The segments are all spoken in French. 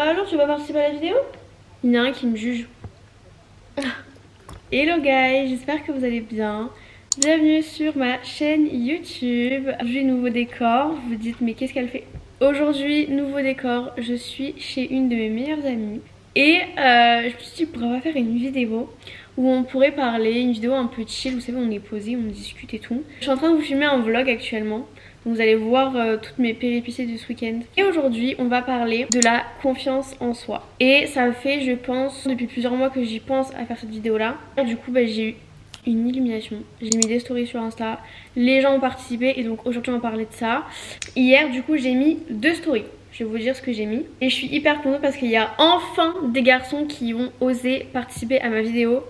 Bah alors, tu vas participer à la vidéo? Il y en a un qui me juge. Hello guys, j'espère que vous allez bien. Bienvenue sur ma chaîne YouTube. Aujourd'hui, nouveau décor. Vous vous dites, mais qu'est-ce qu'elle fait? Aujourd'hui, nouveau décor. Je suis chez une de mes meilleures amies. Et je me suis dit, pourquoi pas faire une vidéo où on pourrait parler, une vidéo un peu chill, vous savez, on est posé, on discute et tout. Je suis en train de vous filmer un vlog actuellement. Donc vous allez voir toutes mes péripéties de ce week-end. Et aujourd'hui, on va parler de la confiance en soi. Et ça fait, je pense, depuis plusieurs mois que j'y pense à faire cette vidéo-là. Du coup, j'ai eu une illumination. J'ai mis des stories sur Insta. Les gens ont participé et donc aujourd'hui, on va parler de ça. Hier, du coup, j'ai mis 2 stories. Je vais vous dire ce que j'ai mis. Et je suis hyper contente parce qu'il y a enfin des garçons qui ont osé participer à ma vidéo.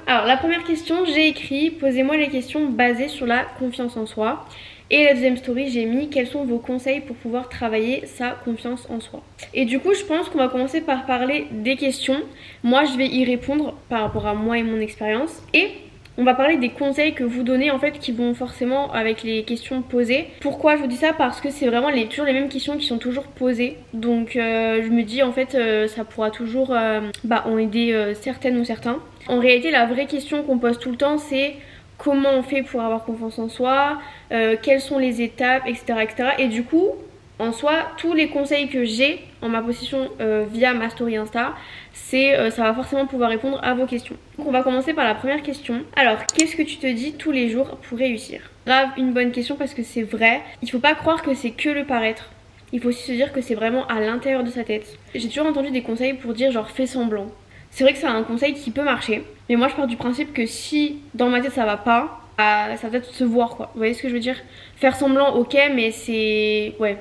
Alors, la première question, j'ai écrit « Posez-moi les questions basées sur la confiance en soi ». Et la deuxième story, j'ai mis quels sont vos conseils pour pouvoir travailler sa confiance en soi. Et du coup, je pense qu'on va commencer par parler des questions. Moi, je vais y répondre par rapport à moi et mon expérience. Et on va parler des conseils que vous donnez en fait qui vont forcément avec les questions posées. Pourquoi je vous dis ça? Parce que c'est vraiment toujours les mêmes questions qui sont toujours posées. Donc je me dis en fait ça pourra toujours en aider certaines ou certains. En réalité, la vraie question qu'on pose tout le temps, c'est comment on fait pour avoir confiance en soi, quelles sont les étapes, etc., etc. Et du coup, en soi, tous les conseils que j'ai en ma possession via ma story Insta, ça va forcément pouvoir répondre à vos questions. Donc on va commencer par la première question. Alors, qu'est-ce que tu te dis tous les jours pour réussir? Grave, une bonne question parce que c'est vrai. Il faut pas croire que c'est que le paraître. Il faut aussi se dire que c'est vraiment à l'intérieur de sa tête. J'ai toujours entendu des conseils pour dire genre fais semblant. C'est vrai que c'est un conseil qui peut marcher, mais moi je pars du principe que si dans ma tête ça va pas, ça va peut-être se voir quoi. Vous voyez ce que je veux dire? Faire semblant, ok, mais c'est... Ouais.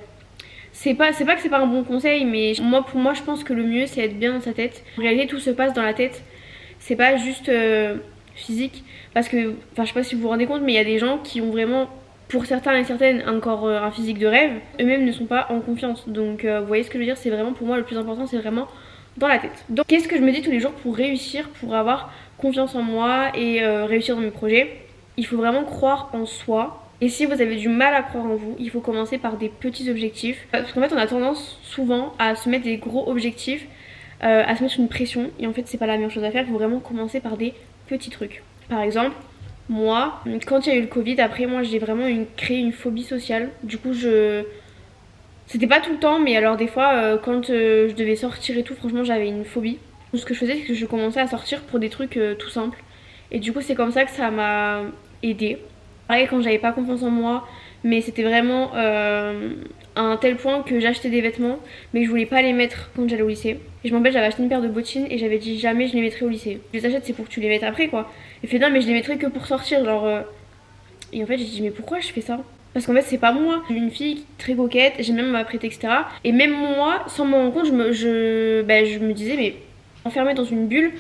C'est pas que c'est pas un bon conseil, mais pour moi je pense que le mieux c'est être bien dans sa tête. En réalité tout se passe dans la tête, c'est pas juste physique, parce que, enfin je sais pas si vous vous rendez compte, mais il y a des gens qui ont vraiment, pour certains et certaines, encore un physique de rêve, eux-mêmes ne sont pas en confiance. Donc vous voyez ce que je veux dire, c'est vraiment pour moi le plus important, c'est vraiment dans la tête. Donc qu'est-ce que je me dis tous les jours pour réussir, pour avoir confiance en moi et réussir dans mes projets? Il faut vraiment croire en soi. Et si vous avez du mal à croire en vous, il faut commencer par des petits objectifs. Parce qu'en fait on a tendance souvent à se mettre des gros objectifs, à se mettre une pression. Et en fait c'est pas la meilleure chose à faire, il faut vraiment commencer par des petits trucs. Par exemple, moi, quand il y a eu le Covid, après moi j'ai vraiment créé une phobie sociale. Du coup c'était pas tout le temps, mais alors des fois, quand je devais sortir et tout, franchement, j'avais une phobie. Donc, ce que je faisais, c'est que je commençais à sortir pour des trucs tout simples. Et du coup, c'est comme ça que ça m'a aidée. Pareil, quand j'avais pas confiance en moi, mais c'était vraiment à un tel point que j'achetais des vêtements, mais que je voulais pas les mettre quand j'allais au lycée. Et je m'en rappelle, j'avais acheté une paire de bottines et j'avais dit jamais je les mettrai au lycée. Je les achète, c'est pour que tu les mettes après, quoi. Et fait non, mais je les mettrai que pour sortir, genre. Et en fait, j'ai dit, mais pourquoi je fais ça? Parce qu'en fait, c'est pas moi. Je suis une fille très coquette, j'aime même m'apprêter, etc. Et même moi, sans m'en rendre compte, je me disais, mais enfermée dans une bulle,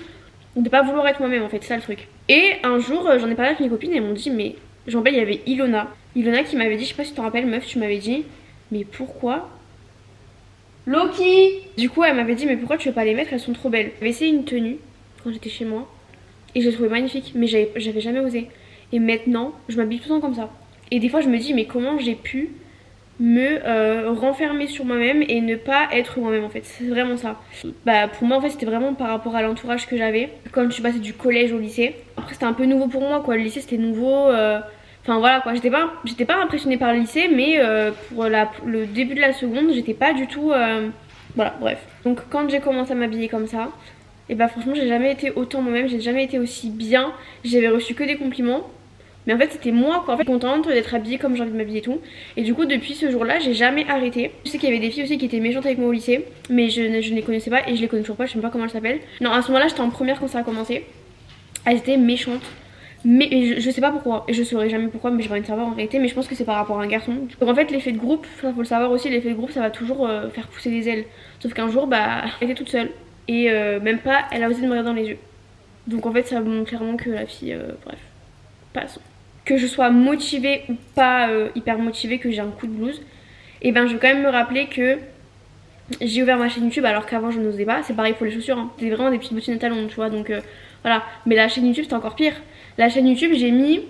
de pas vouloir être moi-même, en fait, c'est ça le truc. Et un jour, j'en ai parlé avec mes copines et elles m'ont dit, mais j'en rappelle, il y avait Ilona. Ilona qui m'avait dit, je sais pas si tu te rappelles, meuf, tu m'avais dit, mais pourquoi Loki? Du coup, elle m'avait dit, mais pourquoi tu veux pas les mettre, elles sont trop belles. J'avais essayé une tenue quand j'étais chez moi et je l'ai trouvée magnifique, mais j'avais jamais osé. Et maintenant, je m'habille tout le temps comme ça. Et des fois, je me dis, mais comment j'ai pu me renfermer sur moi-même et ne pas être moi-même en fait. C'est vraiment ça. Bah, pour moi, en fait, c'était vraiment par rapport à l'entourage que j'avais. Quand je suis passée du collège au lycée. Après, c'était un peu nouveau pour moi, quoi. Le lycée, c'était nouveau. Enfin, voilà, quoi. J'étais pas impressionnée par le lycée, mais pour le début de la seconde, j'étais pas du tout... Voilà, bref. Donc, quand j'ai commencé à m'habiller comme ça, et bah franchement, j'ai jamais été autant moi-même, j'ai jamais été aussi bien. J'avais reçu que des compliments. Mais en fait c'était moi quoi, en fait contente d'être habillée comme j'ai envie de m'habiller et tout. Et du coup depuis ce jour là j'ai jamais arrêté. Je sais qu'il y avait des filles aussi qui étaient méchantes avec moi au lycée, mais je ne les connaissais pas et je les connais toujours pas, je sais même pas comment elles s'appellent. Non, à ce moment là j'étais en première quand ça a commencé. Elles étaient méchantes. Mais je sais pas pourquoi, et je saurais jamais pourquoi, mais j'ai pas envie de savoir en réalité, mais je pense que c'est par rapport à un garçon. Donc en fait l'effet de groupe, ça faut le savoir aussi, l'effet de groupe ça va toujours faire pousser des ailes. Sauf qu'un jour bah elle était toute seule. Et même pas, elle a osé de me regarder dans les yeux. Donc en fait ça montre clairement que la fille, bref, passons. Que je sois motivée ou pas hyper motivée, que j'ai un coup de blues, et ben je vais quand même me rappeler que j'ai ouvert ma chaîne YouTube alors qu'avant je n'osais pas. C'est pareil pour les chaussures, hein. C'était vraiment des petites bottines de talons, tu vois, donc voilà. Mais la chaîne YouTube c'est encore pire. La chaîne YouTube j'ai mis,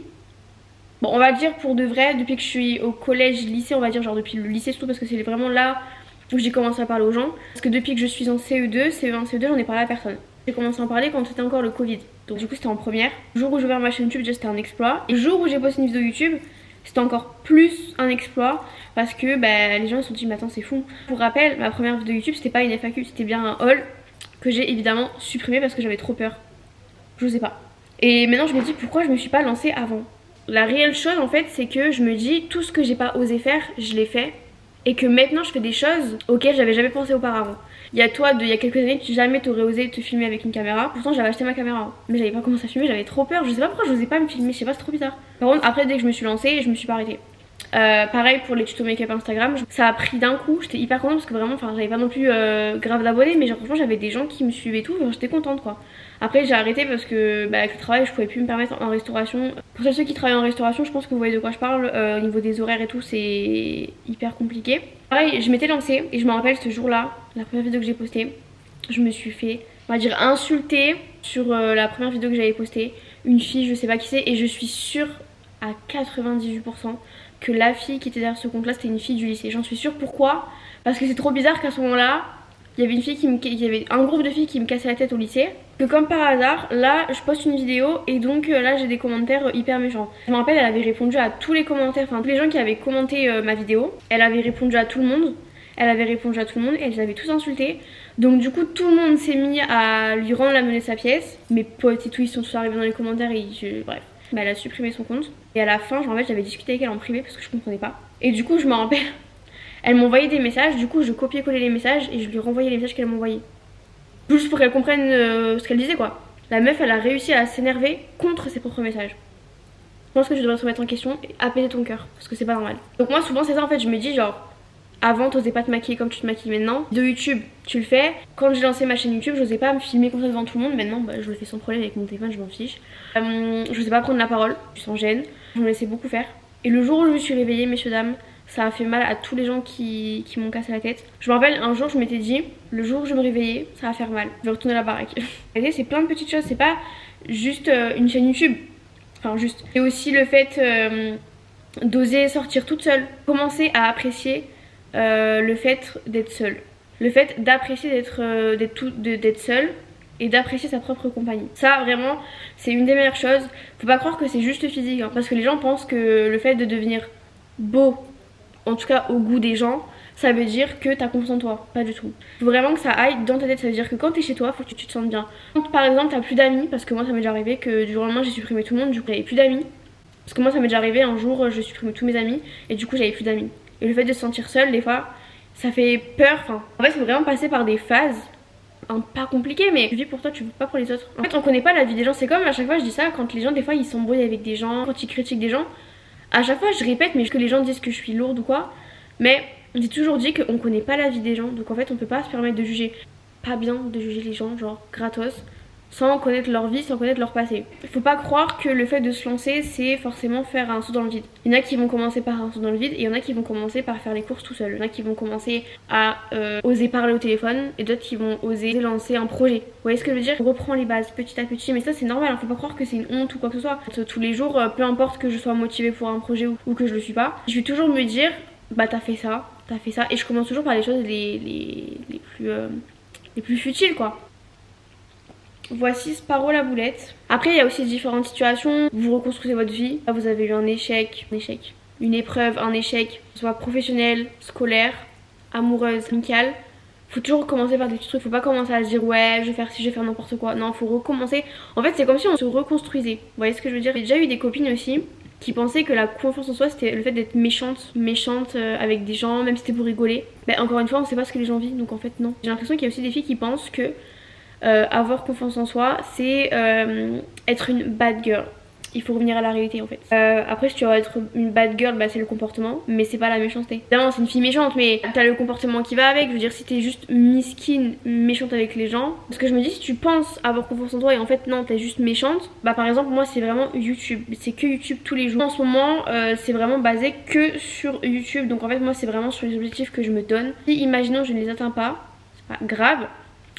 bon on va dire pour de vrai, depuis que je suis au collège, lycée, on va dire genre depuis le lycée surtout parce que c'est vraiment là où j'ai commencé à parler aux gens. Parce que depuis que je suis en CE2, CE1, CE2, j'en ai parlé à personne. J'ai commencé à en parler quand c'était encore le Covid. Donc du coup c'était en première. Le jour où j'ai ouvert ma chaîne YouTube, déjà c'était un exploit. Et le jour où j'ai posté une vidéo YouTube, c'était encore plus un exploit. Parce que les gens se sont dit mais attends c'est fou. Pour rappel, ma première vidéo YouTube c'était pas une FAQ, c'était bien un haul que j'ai évidemment supprimé parce que j'avais trop peur. Je sais pas. Et maintenant je me dis pourquoi je me suis pas lancée avant. La réelle chose en fait c'est que je me dis tout ce que j'ai pas osé faire, je l'ai fait. Et que maintenant je fais des choses auxquelles j'avais jamais pensé auparavant. Il y a toi, il y a quelques années, jamais t'aurais osé te filmer avec une caméra. Pourtant j'avais acheté ma caméra, mais j'avais pas commencé à filmer, j'avais trop peur. Je sais pas pourquoi j'osais pas me filmer, je sais pas, c'est trop bizarre. Par contre après dès que je me suis lancée, je me suis pas arrêtée. Pareil pour les tutos make-up Instagram, ça a pris d'un coup, j'étais hyper contente parce que vraiment, j'avais pas non plus grave d'abonnés, mais genre franchement j'avais des gens qui me suivaient tout, j'étais contente quoi. Après j'ai arrêté parce que avec le travail je pouvais plus me permettre en restauration. Pour ceux qui travaillent en restauration, je pense que vous voyez de quoi je parle, au niveau des horaires et tout c'est hyper compliqué. Pareil je m'étais lancée et je me rappelle ce jour là, la première vidéo que j'ai postée, je me suis fait, on va dire insulter sur la première vidéo que j'avais postée. Une fille, je sais pas qui c'est, et je suis sûre à 98% que la fille qui était derrière ce compte là c'était une fille du lycée. J'en suis sûre. Pourquoi? Parce que c'est trop bizarre qu'à ce moment là il y avait une fille il y avait un groupe de filles qui me cassaient la tête au lycée, que comme par hasard là je poste une vidéo et donc là j'ai des commentaires hyper méchants. Je me rappelle elle avait répondu à tous les commentaires, enfin tous les gens qui avaient commenté ma vidéo, elle avait répondu à tout le monde. Elle avait répondu à tout le monde et elle les avait tous insultés. Donc du coup tout le monde s'est mis à lui rendre la monnaie de sa pièce. Mes potes et tout ils sont tous arrivés dans les commentaires et bref. Elle a supprimé son compte. Et à la fin, je me rappelle, j'avais discuté avec elle en privé parce que je comprenais pas. Et du coup, je me rappelle, elle m'envoyait des messages. Du coup, je copiais-collais les messages et je lui renvoyais les messages qu'elle m'envoyait. Juste pour qu'elle comprenne ce qu'elle disait, quoi. La meuf, elle a réussi à s'énerver contre ses propres messages. Je pense que tu devrais te remettre en question et apaiser ton cœur parce que c'est pas normal. Donc, moi, souvent, c'est ça en fait. Je me dis, genre, avant, t'osais pas te maquiller comme tu te maquilles maintenant. De YouTube, tu le fais. Quand j'ai lancé ma chaîne YouTube, j'osais pas me filmer comme ça devant tout le monde. Maintenant, je le fais sans problème avec mon téléphone, je m'en fiche. Je sais pas prendre la parole, je suis sans gêne. Je me laissais beaucoup faire. Et le jour où je me suis réveillée, messieurs, dames, ça a fait mal à tous les gens qui m'ont cassé la tête. Je me rappelle, un jour, je m'étais dit, le jour où je me réveillais, ça va faire mal. Je vais retourner à la baraque. C'est plein de petites choses, c'est pas juste une chaîne YouTube. Enfin, juste. C'est aussi le fait d'oser sortir toute seule. Commencer à apprécier le fait d'être seule. Le fait d'apprécier d'être seule et d'apprécier sa propre compagnie. Ça vraiment c'est une des meilleures choses. Faut pas croire que c'est juste physique hein, parce que les gens pensent que le fait de devenir beau, en tout cas au goût des gens, ça veut dire que t'as confiance en toi. Pas du tout. Faut vraiment que ça aille dans ta tête. Ça veut dire que quand t'es chez toi, faut que tu te sentes bien. Quand par exemple t'as plus d'amis, parce que moi ça m'est déjà arrivé que du jour au lendemain j'ai supprimé tout le monde, du coup j'avais plus d'amis. Parce que moi ça m'est déjà arrivé un jour je supprimé tous mes amis et du coup j'avais plus d'amis. Et le fait de se sentir seule des fois ça fait peur. Enfin, en fait il faut vraiment passer par des phases pas compliquées, mais tu vis pour toi, tu vis pas pour les autres. En fait on connaît pas la vie des gens, c'est comme à chaque fois je dis ça quand les gens des fois ils s'embrouillent avec des gens, quand ils critiquent des gens. À chaque fois je répète mais que les gens disent que je suis lourde ou quoi. Mais j'ai toujours dit qu'on connaît pas la vie des gens, donc en fait on peut pas se permettre de juger. Pas bien de juger les gens genre gratos, sans connaître leur vie, sans connaître leur passé. Faut pas croire que le fait de se lancer, c'est forcément faire un saut dans le vide. Il y en a qui vont commencer par un saut dans le vide et il y en a qui vont commencer par faire les courses tout seul. Il y en a qui vont commencer à oser parler au téléphone et d'autres qui vont oser lancer un projet. Vous voyez ce que je veux dire? On reprend les bases petit à petit, mais ça c'est normal, hein. Faut pas croire que c'est une honte ou quoi que ce soit. Tous les jours, peu importe que je sois motivée pour un projet ou que je le suis pas, je vais toujours me dire, bah t'as fait ça, et je commence toujours par les choses les plus futiles quoi. Voici Sparrow la boulette. Après il y a aussi différentes situations. Vous reconstruisez votre vie. Là, vous avez eu un échec, une épreuve, un échec, que ce soit professionnel, scolaire, amoureuse, amicale. Faut toujours commencer par des petits trucs. Faut pas commencer à se dire ouais je vais faire ci, je vais faire n'importe quoi. Non, faut recommencer. En fait c'est comme si on se reconstruisait. Vous voyez ce que je veux dire? J'ai déjà eu des copines aussi qui pensaient que la confiance en soi c'était le fait d'être méchante avec des gens, même si c'était pour rigoler. Mais encore une fois on sait pas ce que les gens vivent, donc en fait non. J'ai l'impression qu'il y a aussi des filles qui pensent que avoir confiance en soi c'est être une bad girl. Il faut revenir à la réalité en fait. Après si tu veux être une bad girl, bah c'est le comportement, mais c'est pas la méchanceté. Évidemment c'est une fille méchante, mais t'as le comportement qui va avec. Je veux dire si t'es juste misquine, méchante avec les gens. Parce que je me dis si tu penses avoir confiance en toi et en fait non t'es juste méchante. Bah par exemple moi c'est vraiment YouTube. C'est que YouTube tous les jours. En ce moment c'est vraiment basé que sur YouTube. Donc en fait moi c'est vraiment sur les objectifs que je me donne. Si imaginons je ne les atteins pas, c'est pas grave.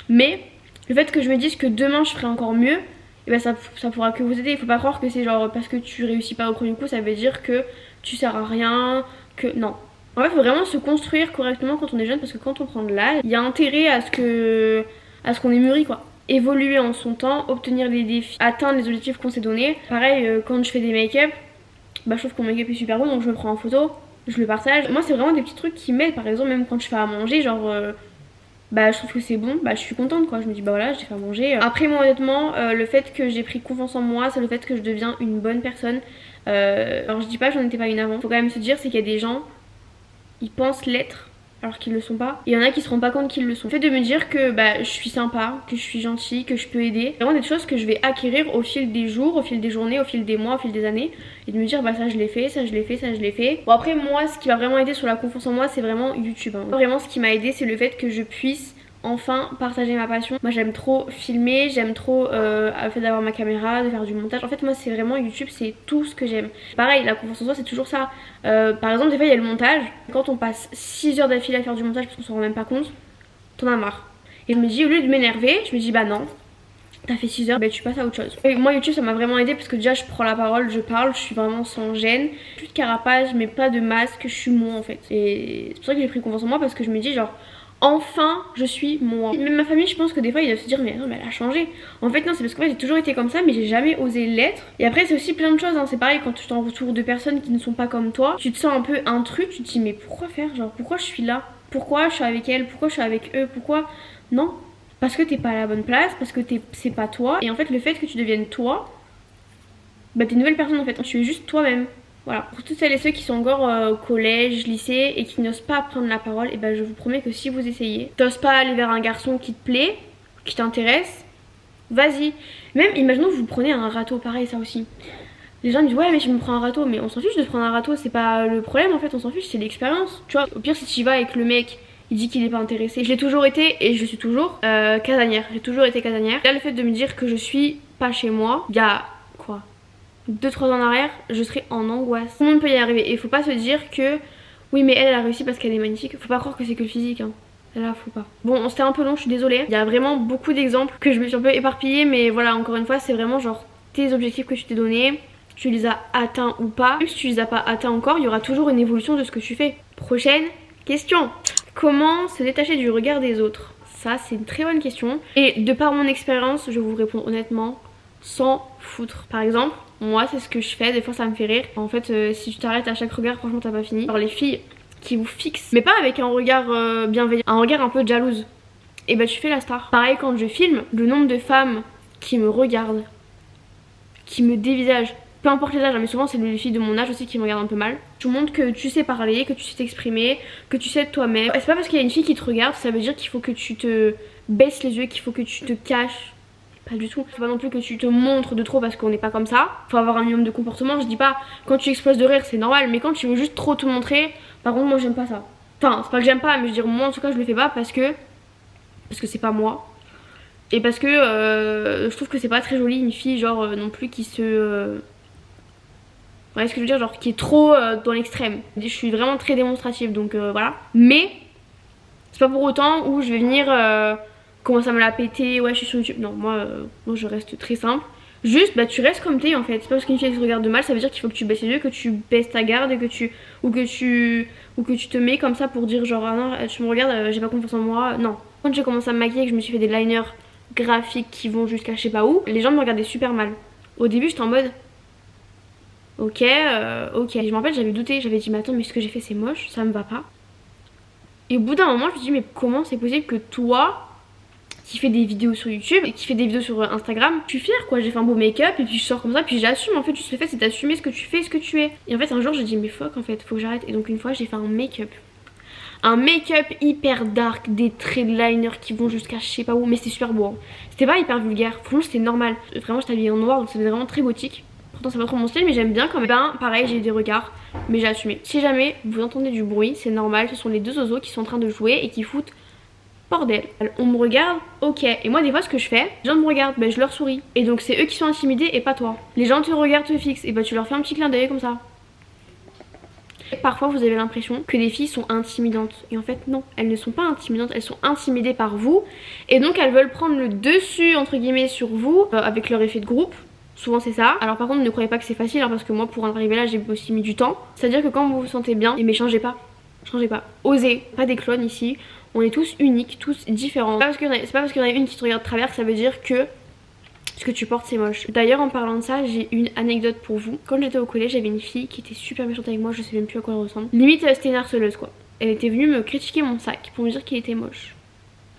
Mais le fait que je me dise que demain je ferai encore mieux, et ben ça pourra que vous aider. Il faut pas croire que c'est genre parce que tu réussis pas au premier coup ça veut dire que tu sers à rien, que non. En fait, il faut vraiment se construire correctement quand on est jeune parce que quand on prend de l'âge, il y a intérêt à ce qu'on ait mûri quoi. Évoluer en son temps, obtenir les défis, atteindre les objectifs qu'on s'est donnés. Pareil, quand je fais des make-up, bah je trouve que mon make-up est super beau donc je me prends en photo, je le partage. Moi, c'est vraiment des petits trucs qui m'aident. Par exemple, même quand je fais à manger, genre bah je trouve que c'est bon, bah je suis contente quoi. Je me dis bah voilà, j'ai fait à manger. Après, moi honnêtement, le fait que j'ai pris confiance en moi, c'est le fait que je deviens une bonne personne. Alors je dis pas que j'en étais pas une avant. Faut quand même se dire, c'est qu'il y a des gens, ils pensent l'être alors qu'ils le sont pas. Il y en a qui se rendent pas compte qu'ils le sont. Le fait de me dire que bah, je suis sympa, que je suis gentille, que je peux aider, c'est vraiment des choses que je vais acquérir au fil des jours, au fil des journées, au fil des mois, au fil des années. Et de me dire bah ça je l'ai fait, ça je l'ai fait, ça je l'ai fait. Bon après moi ce qui m'a vraiment aidé sur la confiance en moi c'est vraiment YouTube. Hein. Vraiment ce qui m'a aidé c'est le fait que je puisse enfin partager ma passion. Moi j'aime trop filmer, j'aime trop le fait d'avoir ma caméra, de faire du montage. En fait moi c'est vraiment YouTube, c'est tout ce que j'aime. Pareil, la confiance en soi c'est toujours ça. Par exemple des fois il y a le montage. Quand on passe 6 heures d'affilée à faire du montage parce qu'on s'en rend même pas compte, t'en as marre. Et je me dis au lieu de m'énerver, je me dis bah non, t'as fait 6 heures, bah tu passes à autre chose. Et moi YouTube ça m'a vraiment aidé parce que déjà je prends la parole, je parle, je suis vraiment sans gêne. Plus de carapace, je mets pas de masque, je suis moi en fait. Et c'est pour ça que j'ai pris confiance en moi parce que je me dis genre enfin je suis moi. Même ma famille je pense que des fois ils doivent se dire mais non mais elle a changé. En fait non, c'est parce que j'ai toujours été comme ça mais j'ai jamais osé l'être. Et après c'est aussi plein de choses hein. C'est pareil quand tu t'entoures de personnes qui ne sont pas comme toi, tu te sens un peu intrus, tu te dis mais pourquoi faire, genre pourquoi je suis là, pourquoi je suis avec elle, pourquoi je suis avec eux, pourquoi non, parce que t'es pas à la bonne place, parce que c'est pas toi. Et en fait le fait que tu deviennes toi, bah t'es une nouvelle personne en fait, tu es juste toi-même. Voilà, pour toutes celles et ceux qui sont encore au collège, lycée et qui n'osent pas prendre la parole, et ben je vous promets que si vous essayez, t'oses pas aller vers un garçon qui te plaît, qui t'intéresse, vas-y. Même imaginons que vous prenez un râteau, pareil ça aussi. Les gens me disent ouais mais je me prends un râteau, mais on s'en fiche de se prendre un râteau, c'est pas le problème en fait, on s'en fiche, c'est l'expérience. Tu vois, au pire si tu y vas avec le mec, il dit qu'il est pas intéressé. Je l'ai toujours été et je suis toujours casanière, j'ai toujours été casanière. Là le fait de me dire que je suis pas chez moi, il y a quoi 2-3 ans en arrière, je serais en angoisse. Tout le monde peut y arriver. Et faut pas se dire que oui mais elle a réussi parce qu'elle est magnifique. Faut pas croire que c'est que le physique hein. Là faut pas. Bon c'était un peu long, je suis désolée. Il y a vraiment beaucoup d'exemples que je me suis un peu éparpillée. Mais voilà, encore une fois c'est vraiment genre tes objectifs que tu t'es donnés, tu les as atteints ou pas. Même si tu les as pas atteints encore, il y aura toujours une évolution de ce que tu fais. Prochaine question. Comment se détacher du regard des autres? Ça c'est une très bonne question. Et de par mon expérience, je vais vous répondre honnêtement, sans foutre. Par exemple, moi c'est ce que je fais, des fois ça me fait rire. En fait si tu t'arrêtes à chaque regard, franchement t'as pas fini. Alors les filles qui vous fixent, mais pas avec un regard bienveillant, un regard un peu jalouse, et bah tu fais la star. Pareil quand je filme, le nombre de femmes qui me regardent, qui me dévisagent, peu importe les âges, mais souvent c'est les filles de mon âge aussi qui me regardent un peu mal. Tu montres que tu sais parler, que tu sais t'exprimer, que tu sais être toi-même. C'est pas parce qu'il y a une fille qui te regarde, ça veut dire qu'il faut que tu te baisses les yeux, qu'il faut que tu te caches. Pas du tout. Faut pas non plus que tu te montres de trop parce qu'on n'est pas comme ça. Faut avoir un minimum de comportement. Je dis pas quand tu exploses de rire c'est normal, mais quand tu veux juste trop te montrer, par contre moi j'aime pas ça. Enfin c'est pas que j'aime pas, mais je veux dire moi en tout cas je le fais pas parce que c'est pas moi. Et parce que je trouve que c'est pas très joli une fille genre non plus qui se... Vous voyez ce que je veux dire, genre qui est trop dans l'extrême. Je suis vraiment très démonstrative donc voilà. Mais c'est pas pour autant où je vais venir... commence à me la péter, ouais je suis sur YouTube. Non, moi je reste très simple. Juste bah tu restes comme t'es en fait. C'est pas parce qu'une fille se regarde de mal, ça veut dire qu'il faut que tu baisses les yeux, que tu baisses ta garde et que tu te mets comme ça pour dire genre ah non tu me regardes, j'ai pas confiance en moi. Non. Quand j'ai commencé à me maquiller et que je me suis fait des liners graphiques qui vont jusqu'à je sais pas où, les gens me regardaient super mal. Au début j'étais en mode ok. Et je me rappelle j'avais douté, j'avais dit mais attends mais ce que j'ai fait c'est moche, ça me va pas. Et au bout d'un moment je me suis dit mais comment c'est possible que toi qui fait des vidéos sur YouTube et qui fait des vidéos sur Instagram, je suis fière quoi, j'ai fait un beau make-up et puis je sors comme ça, puis j'assume en fait, juste le fait c'est d'assumer ce que tu fais, ce que tu es. Et en fait un jour j'ai dit mais fuck en fait, faut que j'arrête. Et donc une fois j'ai fait un make-up. Un make-up hyper dark, des traits de liner qui vont jusqu'à je sais pas où, mais c'était super beau. Hein. C'était pas hyper vulgaire, franchement c'était normal. Vraiment j'étais habillée en noir donc c'était vraiment très gothique. Pourtant c'est pas trop mon style mais j'aime bien quand même. Ben pareil j'ai eu des regards mais j'ai assumé. Si jamais vous entendez du bruit, c'est normal, ce sont les deux oiseaux qui sont en train de jouer et qui foutent bordel. On me regarde, ok. Et moi des fois ce que je fais, les gens me regardent, ben je leur souris. Et donc c'est eux qui sont intimidés et pas toi. Les gens te regardent, te fixent, et bah tu leur fais un petit clin d'œil comme ça. Et parfois vous avez l'impression que les filles sont intimidantes. Et en fait non, elles ne sont pas intimidantes, elles sont intimidées par vous. Et donc elles veulent prendre le dessus entre guillemets sur vous avec leur effet de groupe. Souvent c'est ça. Alors par contre ne croyez pas que c'est facile hein, parce que moi pour en arriver là j'ai aussi mis du temps. C'est à dire que quand vous vous sentez bien, et m'échangez pas. Changez pas. Osez, pas des clones ici. On est tous uniques, tous différents. C'est pas parce qu'il y en a une qui te regarde de travers que ça veut dire que ce que tu portes c'est moche. D'ailleurs en parlant de ça, j'ai une anecdote pour vous. Quand j'étais au collège, j'avais une fille qui était super méchante avec moi, je sais même plus à quoi elle ressemble. Limite c'était une harceleuse quoi. Elle était venue me critiquer mon sac pour me dire qu'il était moche.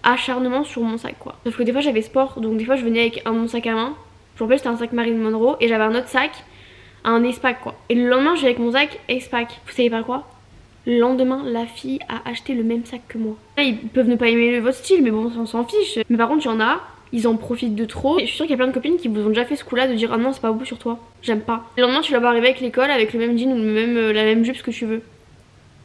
Acharnement sur mon sac quoi. Sauf que des fois j'avais sport, donc des fois je venais avec mon sac à main. Je me rappelle c'était un sac Marilyn Monroe et j'avais un autre sac, un Espac quoi. Et le lendemain je vais avec mon sac Espac. Vous savez pas quoi? Le lendemain, la fille a acheté le même sac que moi. Ils peuvent ne pas aimer votre style, mais bon, on s'en fiche. Mais par contre, il y en a, ils en profitent de trop. Et je suis sûre qu'il y a plein de copines qui vous ont déjà fait ce coup-là de dire ah non, c'est pas beau sur toi, j'aime pas. Le lendemain, tu vas pas arriver avec l'école avec le même jean ou la même jupe, ce que tu veux.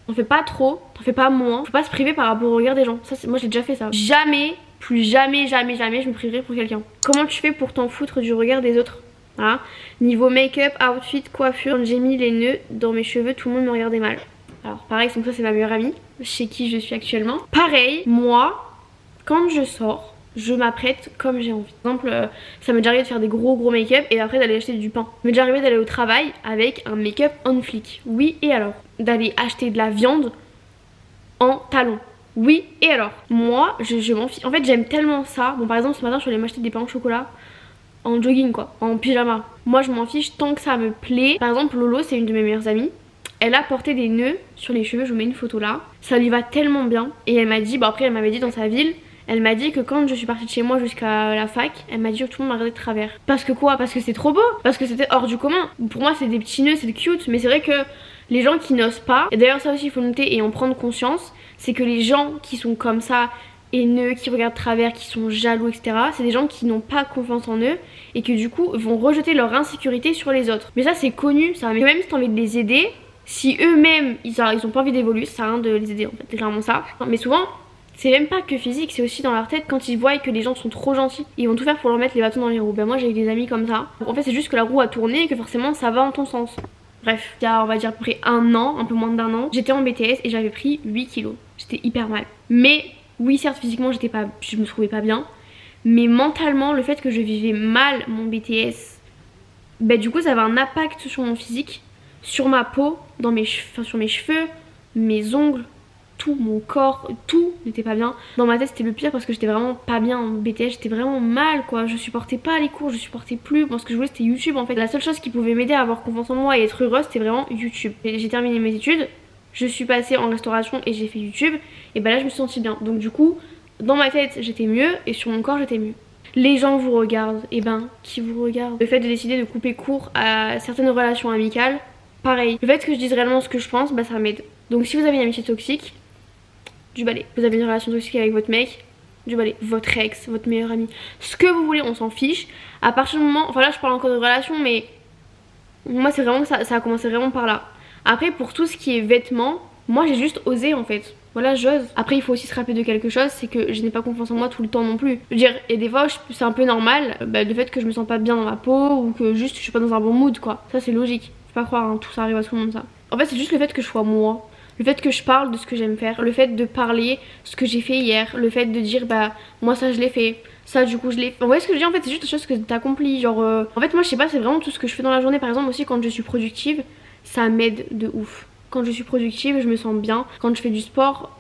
T'en fais pas trop, t'en fais pas moins. Faut pas se priver par rapport au regard des gens. Ça, moi, j'ai déjà fait ça. Jamais, plus jamais, jamais, jamais, je me priverai pour quelqu'un. Comment tu fais pour t'en foutre du regard des autres? Voilà. Niveau make-up, outfit, coiffure, quand j'ai mis les nœuds dans mes cheveux, tout le monde me regardait mal. Alors pareil, donc ça c'est ma meilleure amie, chez qui je suis actuellement. Pareil, moi, quand je sors, je m'apprête comme j'ai envie. Par exemple, ça m'est déjà arrivé de faire des gros make-up et après d'aller acheter du pain. Ça m'est déjà arrivé d'aller au travail avec un make-up on flic. Oui, et alors? D'aller acheter de la viande en talons. Oui, et alors? Moi, je m'en fiche. En fait, j'aime tellement ça. Bon, par exemple, ce matin, je suis allée m'acheter des pains au chocolat en jogging quoi, en pyjama. Moi, je m'en fiche tant que ça me plaît. Par exemple, Lolo, c'est une de mes meilleures amies. Elle a porté des nœuds sur les cheveux, je vous mets une photo là. Ça lui va tellement bien. Et elle m'a dit, bah après elle m'avait dit dans sa ville, elle m'a dit que quand je suis partie de chez moi jusqu'à la fac, elle m'a dit que tout le monde m'a regardé de travers. Parce que quoi? Parce que c'est trop beau. Parce que c'était hors du commun. Pour moi c'est des petits nœuds, c'est cute. Mais c'est vrai que les gens qui n'osent pas, et d'ailleurs ça aussi il faut noter et en prendre conscience, c'est que les gens qui sont comme ça, haineux, qui regardent de travers, qui sont jaloux, etc. c'est des gens qui n'ont pas confiance en eux et que du coup vont rejeter leur insécurité sur les autres. Mais ça c'est connu, ça. Mais même si t'as envie de les aider, si eux-mêmes ils ont pas envie d'évoluer, ça sert à rien de les aider en fait, c'est clairement ça. Mais souvent, c'est même pas que physique, c'est aussi dans leur tête quand ils voient que les gens sont trop gentils. Ils vont tout faire pour leur mettre les bâtons dans les roues. Ben moi j'ai eu des amis comme ça. Donc, en fait c'est juste que la roue a tourné et que forcément ça va en ton sens. Bref, il y a on va dire à peu près un an, un peu moins d'un an, j'étais en BTS et j'avais pris 8 kilos. J'étais hyper mal. Mais oui certes physiquement je me trouvais pas bien. Mais mentalement le fait que je vivais mal mon BTS, ben du coup ça avait un impact sur mon physique, sur ma peau, sur mes cheveux, mes ongles, tout mon corps, tout n'était pas bien. Dans ma tête c'était le pire parce que j'étais vraiment pas bien en BTS, j'étais vraiment mal quoi, je supportais pas les cours, je supportais plus. Moi ce que je voulais c'était YouTube en fait. La seule chose qui pouvait m'aider à avoir confiance en moi et être heureuse c'était vraiment YouTube. J'ai terminé mes études, je suis passée en restauration et j'ai fait YouTube et bah là je me suis sentie bien. Donc du coup dans ma tête j'étais mieux et sur mon corps j'étais mieux. Les gens vous regardent, et ben qui vous regarde? Le fait de décider de couper court à certaines relations amicales, pareil. Le fait que je dise réellement ce que je pense, bah ça m'aide. Donc si vous avez une amitié toxique, du balai. Vous avez une relation toxique avec votre mec, du balai. Votre ex, votre meilleur ami, ce que vous voulez, on s'en fiche. À partir du moment, enfin là je parle encore de relation, mais moi c'est vraiment que ça a commencé vraiment par là. Après pour tout ce qui est vêtements, moi j'ai juste osé en fait. Voilà, j'ose. Après il faut aussi se rappeler de quelque chose, c'est que je n'ai pas confiance en moi tout le temps non plus. Je veux dire, et des fois c'est un peu normal, le fait que je me sens pas bien dans ma peau ou que juste je suis pas dans un bon mood quoi. Ça c'est logique, faut pas croire, hein, tout ça arrive à tout le monde ça. En fait c'est juste le fait que je sois moi. Le fait que je parle de ce que j'aime faire, le fait de parler ce que j'ai fait hier, le fait de dire bah moi ça je l'ai fait, ça du coup je l'ai fait. Vous voyez ce que je dis en fait, c'est juste des choses que t'accomplis. Genre en fait moi je sais pas, c'est vraiment tout ce que je fais dans la journée. Par exemple aussi quand je suis productive, ça m'aide de ouf. Quand je suis productive je me sens bien. Quand je fais du sport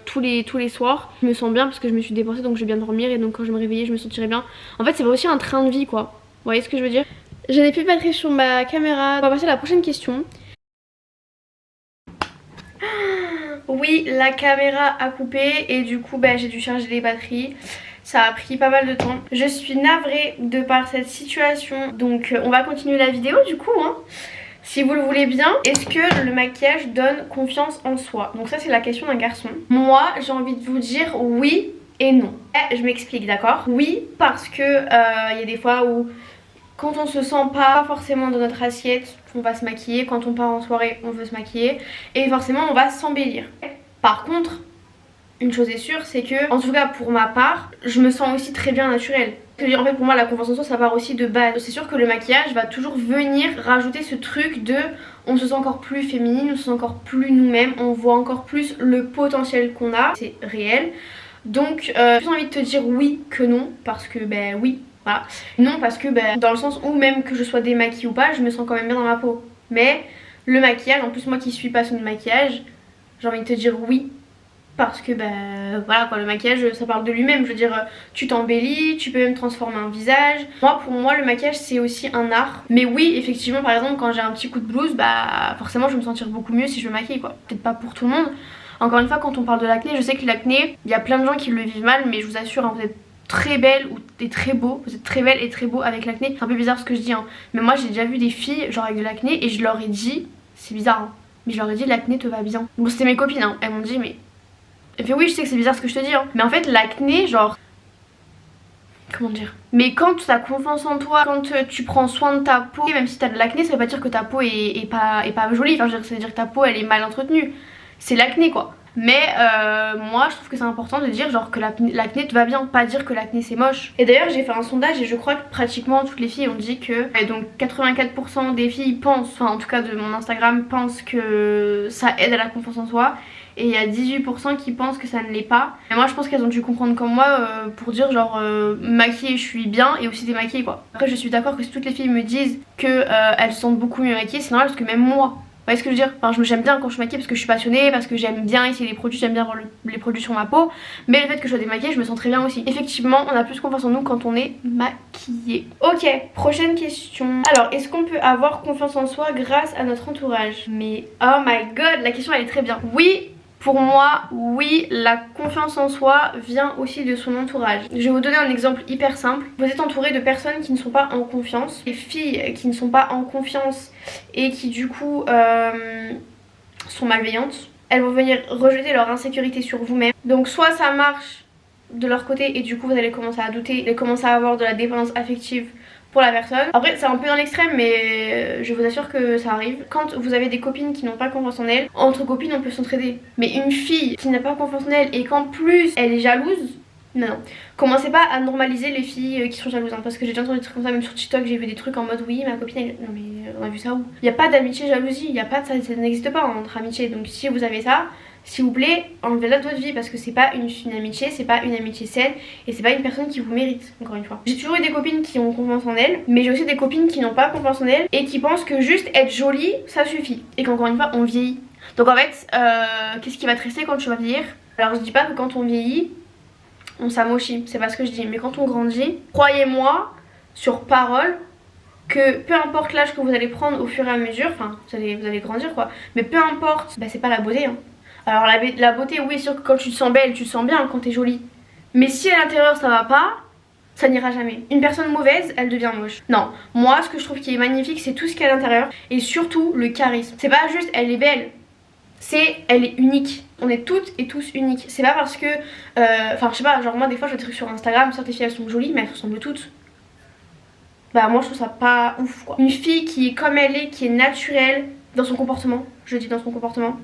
tous les soirs je me sens bien parce que je me suis dépensée donc je vais bien dormir et donc quand je me réveiller je me sentirai bien. En fait c'est aussi un train de vie quoi. Vous voyez ce que je veux dire? Je n'ai plus de batterie sur ma caméra. On va passer à la prochaine question. Oui, la caméra a coupé et du coup j'ai dû charger les batteries. Ça a pris pas mal de temps. Je suis navrée de par cette situation. Donc on va continuer la vidéo du coup hein. Si vous le voulez bien. Est-ce que le maquillage donne confiance en soi? Donc ça c'est la question d'un garçon. Moi j'ai envie de vous dire oui et non. Je m'explique, d'accord? Oui parce que y a des fois où quand on se sent pas forcément dans notre assiette, on va se maquiller. Quand on part en soirée, on veut se maquiller. Et forcément, on va s'embellir. Par contre, une chose est sûre, c'est que, en tout cas pour ma part, je me sens aussi très bien naturelle. En fait, pour moi, la confiance en soi, ça part aussi de base. C'est sûr que le maquillage va toujours venir rajouter ce truc de on se sent encore plus féminine, on se sent encore plus nous-mêmes, on voit encore plus le potentiel qu'on a. C'est réel. Donc, j'ai envie de te dire oui que non, parce que oui. Voilà. Non parce que dans le sens où même que je sois démaquillée ou pas, je me sens quand même bien dans ma peau. Mais le maquillage, en plus moi qui suis passionnée de maquillage, j'ai envie de te dire oui. Parce que voilà quoi, le maquillage ça parle de lui-même. Je veux dire, tu t'embellis, tu peux même transformer un visage. Pour moi le maquillage c'est aussi un art. Mais oui effectivement par exemple quand j'ai un petit coup de blues, forcément je vais me sentir beaucoup mieux si je me maquille quoi. Peut-être pas pour tout le monde. Encore une fois quand on parle de l'acné, je sais que l'acné, il y a plein de gens qui le vivent mal. Mais je vous assure vous êtes très belle ou t'es très beau, vous êtes très belle et très beau avec l'acné. C'est un peu bizarre ce que je dis mais moi j'ai déjà vu des filles genre avec de l'acné et je leur ai dit, c'est bizarre mais je leur ai dit l'acné te va bien. Bon c'était mes copines elles m'ont dit mais... Elle fait oui je sais que c'est bizarre ce que je te dis mais en fait l'acné genre... Comment dire? Mais quand tu as confiance en toi, quand tu prends soin de ta peau, même si t'as de l'acné ça veut pas dire que ta peau est pas jolie. Enfin ça veut dire que ta peau elle est mal entretenue. C'est l'acné quoi. Mais moi je trouve que c'est important de dire genre que l'acné te va bien, pas dire que l'acné c'est moche. Et d'ailleurs j'ai fait un sondage et je crois que pratiquement toutes les filles ont dit que... donc 84% des filles pensent, enfin en tout cas de mon Instagram, pensent que ça aide à la confiance en soi. Et il y a 18% qui pensent que ça ne l'est pas. Et moi je pense qu'elles ont dû comprendre comme moi pour dire genre maquillée je suis bien et aussi démaquillée quoi. Après je suis d'accord que si toutes les filles me disent que elles se sentent beaucoup mieux maquillées, c'est normal parce que même moi... Vous voyez ce que je veux dire? Enfin, j'aime bien quand je maquille parce que je suis passionnée, parce que j'aime bien essayer les produits, j'aime bien voir les produits sur ma peau. Mais le fait que je sois démaquillée, je me sens très bien aussi. Effectivement, on a plus confiance en nous quand on est maquillée. Ok, prochaine question. Alors, est-ce qu'on peut avoir confiance en soi grâce à notre entourage? Mais oh my god, la question elle est très bien. Oui. Pour moi, oui, la confiance en soi vient aussi de son entourage. Je vais vous donner un exemple hyper simple. Vous êtes entouré de personnes qui ne sont pas en confiance. Les filles qui ne sont pas en confiance et qui du coup sont malveillantes, elles vont venir rejeter leur insécurité sur vous-même. Donc soit ça marche de leur côté et du coup vous allez commencer à douter et commencer à avoir de la dépendance affective pour la personne. Après c'est un peu dans l'extrême mais je vous assure que ça arrive. Quand vous avez des copines qui n'ont pas confiance en elles, entre copines on peut s'entraider. Mais une fille qui n'a pas confiance en elle et qu'en plus elle est jalouse, non. Commencez pas à normaliser les filles qui sont jalouses parce que j'ai déjà entendu des trucs comme ça, même sur TikTok j'ai vu des trucs en mode oui ma copine elle... Non mais on a vu ça où? Il n'y a pas d'amitié jalousie, il y a pas de ça, ça n'existe pas entre amitié. Donc si vous avez ça, s'il vous plaît, enlevez-la de votre vie parce que c'est pas une amitié, c'est pas une amitié saine et c'est pas une personne qui vous mérite, encore une fois. J'ai toujours eu des copines qui ont confiance en elles, mais j'ai aussi des copines qui n'ont pas confiance en elles et qui pensent que juste être jolie, ça suffit. Et qu'encore une fois, on vieillit. Donc en fait, qu'est-ce qui va te rester quand tu vas vieillir? Alors je dis pas que quand on vieillit, on s'amochit, c'est pas ce que je dis, mais quand on grandit, croyez-moi, sur parole, que peu importe l'âge que vous allez prendre au fur et à mesure, enfin vous allez grandir quoi, mais peu importe, c'est pas la beauté hein. Alors la beauté oui c'est sûr que quand tu te sens belle tu te sens bien quand t'es jolie. Mais si à l'intérieur ça va pas, ça n'ira jamais. Une personne mauvaise elle devient moche. Non, moi ce que je trouve qui est magnifique c'est tout ce qu'il y a à l'intérieur. Et surtout le charisme. C'est pas juste elle est belle, c'est elle est unique. On est toutes et tous uniques. C'est pas parce que enfin je sais pas, genre moi des fois je vois des trucs sur Instagram, certaines filles elles sont jolies mais elles ressemblent toutes. Moi je trouve ça pas ouf quoi. Une fille qui est comme elle est, qui est naturelle dans son comportement, je dis dans son comportement,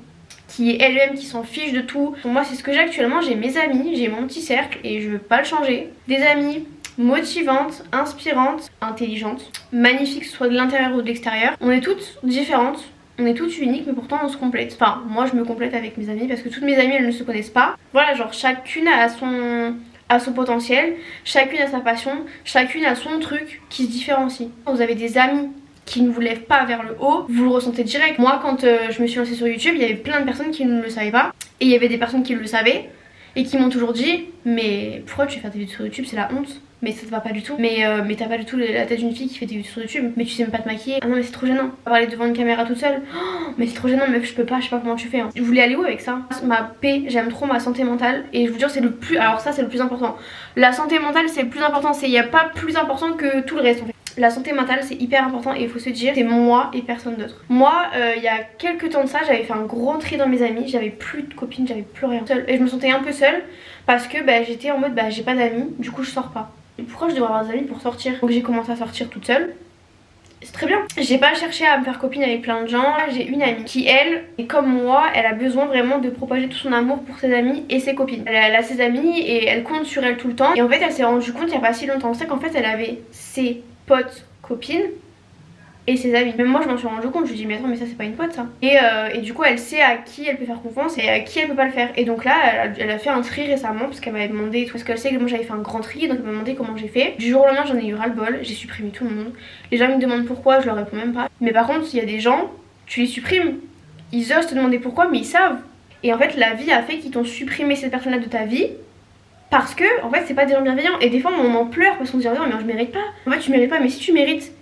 qui est elle-même, qui s'en fiche de tout. Pour moi c'est ce que j'ai actuellement, j'ai mes amis, j'ai mon petit cercle et je veux pas le changer. Des amis motivantes, inspirantes, intelligentes, magnifiques, que ce soit de l'intérieur ou de l'extérieur. On est toutes différentes, on est toutes uniques mais pourtant on se complète. Enfin moi je me complète avec mes amis parce que toutes mes amies elles ne se connaissent pas. Voilà genre chacune a son potentiel, chacune a sa passion, chacune a son truc qui se différencie. Vous avez des amis qui ne vous lèvent pas vers le haut, vous le ressentez direct. Moi quand je me suis lancée sur YouTube, il y avait plein de personnes qui ne le savaient pas et il y avait des personnes qui le savaient et qui m'ont toujours dit mais pourquoi tu fais des vidéos sur YouTube, c'est la honte. Mais ça te va pas du tout. Mais t'as pas du tout la tête d'une fille qui fait des vidéos sur YouTube. Mais tu sais même pas te maquiller. Ah non mais c'est trop gênant. Parler devant une caméra toute seule. Oh, mais c'est trop gênant meuf, je peux pas, je sais pas comment tu fais. Hein. Je voulais aller où avec ça? Ma paix, j'aime trop ma santé mentale. Et je vous jure c'est le plus... Alors ça c'est le plus important. La santé mentale c'est le plus important. Il n'y a pas plus important que tout le reste en fait. La santé mentale c'est hyper important et il faut se dire c'est moi et personne d'autre. Moi il y a quelques temps de ça j'avais fait un gros tri dans mes amis. J'avais plus de copines, j'avais plus rien. Seule. Et je me sentais un peu seule parce que j'étais en mode j'ai pas d'amis. Du coup je sors pas. Pourquoi je devrais avoir des amis pour sortir? Donc j'ai commencé à sortir toute seule. C'est très bien. J'ai pas cherché à me faire copine avec plein de gens. J'ai une amie qui elle est comme moi. Elle a besoin vraiment de propager tout son amour pour ses amis et ses copines. Elle a ses amis et elle compte sur elle tout le temps. Et en fait elle s'est rendue compte il y a pas si longtemps c'est qu'en fait elle avait ses potes copines et ses amis. Même moi je m'en suis rendu compte, je me dis mais attends mais ça c'est pas une pote ça. Et du coup elle sait à qui elle peut faire confiance et à qui elle peut pas le faire. Et donc là elle a fait un tri récemment parce qu'elle m'avait demandé, parce qu'elle sait que moi j'avais fait un grand tri, donc elle m'a demandé comment j'ai fait. Du jour au lendemain j'en ai eu ras le bol, j'ai supprimé tout le monde. Les gens me demandent pourquoi, je leur réponds même pas. Mais par contre il y a des gens, tu les supprimes, ils osent te demander pourquoi mais ils savent. Et en fait la vie a fait qu'ils t'ont supprimé cette personne là de ta vie parce que en fait c'est pas des gens bienveillants. Et des fois on en pleure parce qu'on se dit oh, mais je mérite pas. En fait tu mérites pas, mais si tu mérites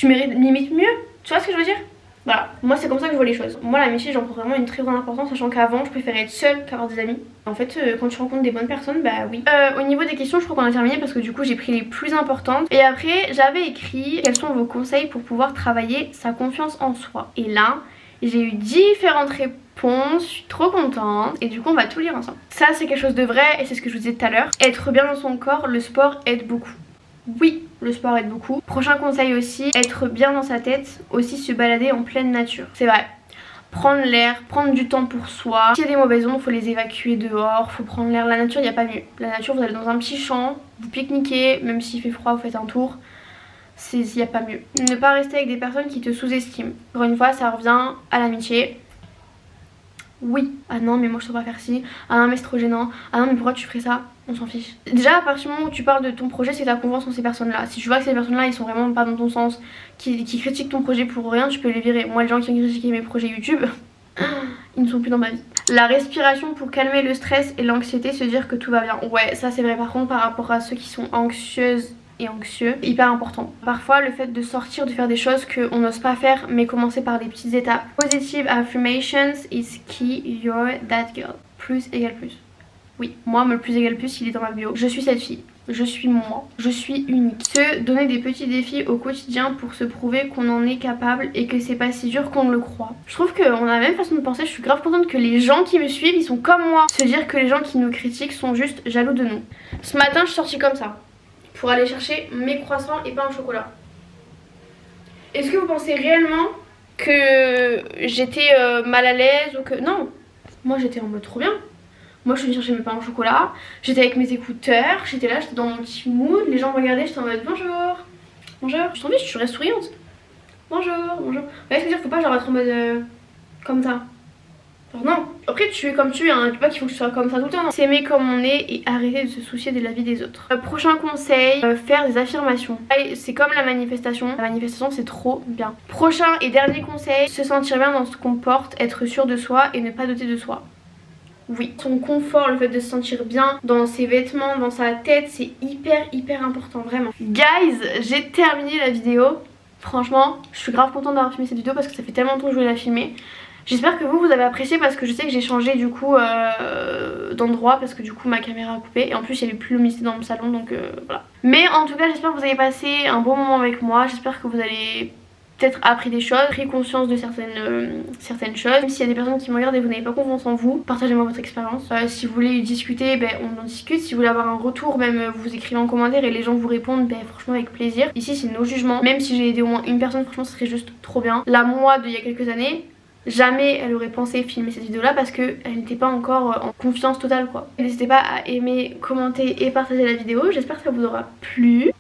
limite mieux. Tu vois ce que je veux dire? Voilà, moi c'est comme ça que je vois les choses. Moi l'amitié j'en prends vraiment une très grande importance, sachant qu'avant je préférais être seule qu'avoir des amis. En fait quand tu rencontres des bonnes personnes, bah oui. Au niveau des questions je crois qu'on a terminé parce que du coup j'ai pris les plus importantes. Et après j'avais écrit quels sont vos conseils pour pouvoir travailler sa confiance en soi. Et là j'ai eu différentes réponses, je suis trop contente. Et du coup on va tout lire ensemble. Ça c'est quelque chose de vrai et c'est ce que je vous disais tout à l'heure. Être bien dans son corps, le sport aide beaucoup. Oui, le sport aide beaucoup. Prochain conseil aussi, être bien dans sa tête, aussi se balader en pleine nature. C'est vrai. Prendre l'air, prendre du temps pour soi. S'il y a des mauvaises ondes, faut les évacuer dehors, faut prendre l'air. La nature, il n'y a pas mieux. La nature, vous allez dans un petit champ, vous pique-niquez, même s'il fait froid, vous faites un tour. Il n'y a pas mieux. Ne pas rester avec des personnes qui te sous-estiment. Encore une fois, ça revient à l'amitié. Oui. Ah non mais moi je sais pas faire ci. Ah non mais c'est trop gênant. Ah non mais pourquoi tu ferais ça? On s'en fiche. Déjà à partir du moment où tu parles de ton projet, c'est ta confiance en ces personnes là. Si tu vois que ces personnes là ils sont vraiment pas dans ton sens, qui critiquent ton projet pour rien, tu peux les virer. Moi les gens qui ont critiqué mes projets YouTube, ils ne sont plus dans ma vie. La respiration pour calmer le stress et l'anxiété, se dire que tout va bien. Ouais ça c'est vrai. Par contre par rapport à ceux qui sont anxieuses et anxieux, hyper important. Parfois le fait de sortir, de faire des choses qu'on n'ose pas faire, mais commencer par des petites étapes. Positive affirmations is key, you're that girl. Plus égale plus. Oui, moi le plus égale plus il est dans ma bio. Je suis cette fille, je suis moi, je suis unique. Se donner des petits défis au quotidien pour se prouver qu'on en est capable et que c'est pas si dur qu'on le croit. Je trouve qu'on a la même façon de penser, je suis grave contente que les gens qui me suivent ils sont comme moi. Se dire que les gens qui nous critiquent sont juste jaloux de nous. Ce matin je suis sortie comme ça pour aller chercher mes croissants et pain au chocolat. Est-ce que vous pensez réellement que j'étais mal à l'aise ou que... Non, moi j'étais en mode trop bien. Moi je suis venue chercher mes pains au chocolat, j'étais avec mes écouteurs, j'étais là, j'étais dans mon petit mood, les gens me regardaient, j'étais en mode bonjour. Bonjour, je t'en dis, je reste souriante. Bonjour, bonjour. Vous voyez ce que je veux dire, faut pas genre être en mode comme ça. Alors non, après tu es comme tu es, hein. Je dis pas qu'il faut que tu sois comme ça tout le temps. S'aimer comme on est et arrêter de se soucier de la vie des autres. Prochain conseil, faire des affirmations. C'est comme la manifestation c'est trop bien. Prochain et dernier conseil, se sentir bien dans ce qu'on porte, être sûr de soi et ne pas douter de soi. Oui, son confort, le fait de se sentir bien dans ses vêtements, dans sa tête, c'est hyper important, vraiment. Guys, j'ai terminé la vidéo. Franchement, je suis grave contente d'avoir filmé cette vidéo parce que ça fait tellement longtemps que je voulais la filmer. J'espère que vous avez apprécié parce que je sais que j'ai changé du coup d'endroit parce que du coup ma caméra a coupé et en plus il n'y avait plus l'humidité dans mon salon donc voilà. Mais en tout cas j'espère que vous avez passé un bon moment avec moi, j'espère que vous allez peut-être appris des choses, pris conscience de certaines choses. Même s'il y a des personnes qui me regardent et vous n'avez pas confiance en vous, partagez-moi votre expérience. Si vous voulez discuter, ben, on en discute. Si vous voulez avoir un retour, même vous écrivez en commentaire et les gens vous répondent, ben, franchement avec plaisir. Ici c'est nos jugements. Même si j'ai aidé au moins une personne, franchement ce serait juste trop bien. La moi d'il y a quelques années, jamais elle aurait pensé filmer cette vidéo là parce qu'elle n'était pas encore en confiance totale quoi. N'hésitez pas à aimer, commenter et partager la vidéo, j'espère que ça vous aura plu.